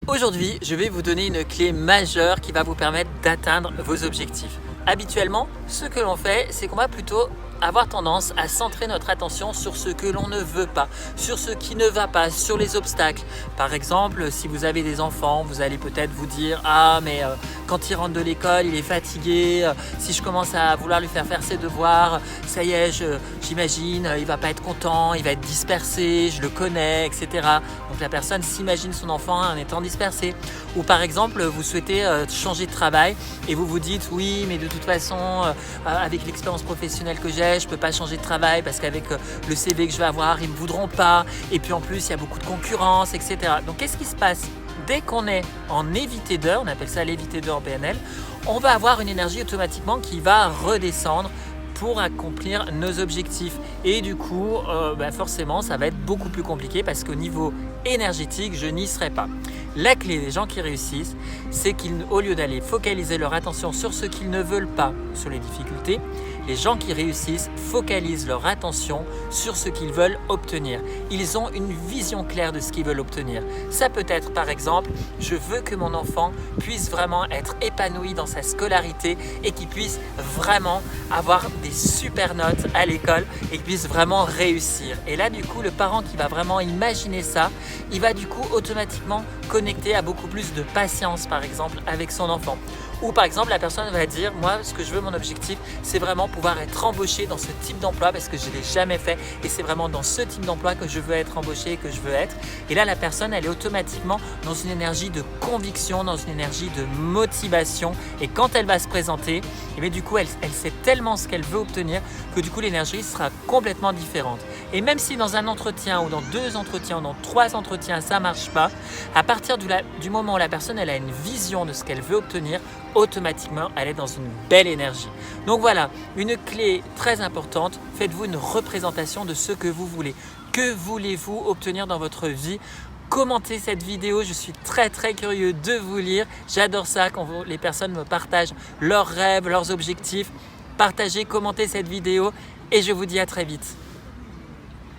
Aujourd'hui, je vais vous donner une clé majeure qui va vous permettre d'atteindre vos objectifs. Habituellement, ce que l'on fait, c'est qu'on va plutôt avoir tendance à centrer notre attention sur ce que l'on ne veut pas, sur ce qui ne va pas, sur les obstacles. Par exemple, si vous avez des enfants, vous allez peut-être vous dire « Ah, mais quand il rentre de l'école, il est fatigué. Si je commence à vouloir lui faire ses devoirs, ça y est, j'imagine, il va pas être content, il va être dispersé, je le connais, etc. » Donc la personne s'imagine son enfant en étant dispersé. Ou par exemple, vous souhaitez changer de travail et vous vous dites « Oui, mais de toute façon, avec l'expérience professionnelle que j'ai, je ne peux pas changer de travail parce qu'avec le CV que je vais avoir, ils ne me voudront pas. Et puis en plus, il y a beaucoup de concurrence, etc. » Donc qu'est-ce qui se passe? Dès qu'on est en évité d'heure, on appelle ça l'évité d'heure en PNL, on va avoir une énergie automatiquement qui va redescendre pour accomplir nos objectifs. Et du coup, forcément, ça va être beaucoup plus compliqué parce qu'au niveau énergétique, je n'y serai pas. La clé des gens qui réussissent, c'est qu'au lieu d'aller focaliser leur attention sur ce qu'ils ne veulent pas, sur les difficultés, les gens qui réussissent focalisent leur attention sur ce qu'ils veulent obtenir. Ils ont une vision claire de ce qu'ils veulent obtenir. Ça peut être par exemple, je veux que mon enfant puisse vraiment être épanoui dans sa scolarité et qu'il puisse vraiment avoir des super notes à l'école et qu'il puisse vraiment réussir. Et là du coup, le parent qui va vraiment imaginer ça, il va du coup automatiquement connecter à beaucoup plus de patience par exemple avec son enfant. Ou par exemple, la personne va dire, moi, ce que je veux, mon objectif, c'est vraiment pouvoir être embauché dans ce type d'emploi parce que je ne l'ai jamais fait et c'est vraiment dans ce type d'emploi que je veux être embauché, que je veux être. Et là, la personne, elle est automatiquement dans une énergie de conviction, dans une énergie de motivation. Et quand elle va se présenter, et bien, du coup, elle sait tellement ce qu'elle veut obtenir que du coup, l'énergie sera complètement différente. Et même si dans un entretien ou dans 2 entretiens ou dans 3 entretiens, ça ne marche pas, à partir du moment où la personne elle a une vision de ce qu'elle veut obtenir, automatiquement, elle est dans une belle énergie. Donc voilà, une clé très importante, faites-vous une représentation de ce que vous voulez. Que voulez-vous obtenir dans votre vie ? Commentez cette vidéo, je suis très curieux de vous lire. J'adore ça quand les personnes me partagent leurs rêves, leurs objectifs. Partagez, commentez cette vidéo et je vous dis à très vite.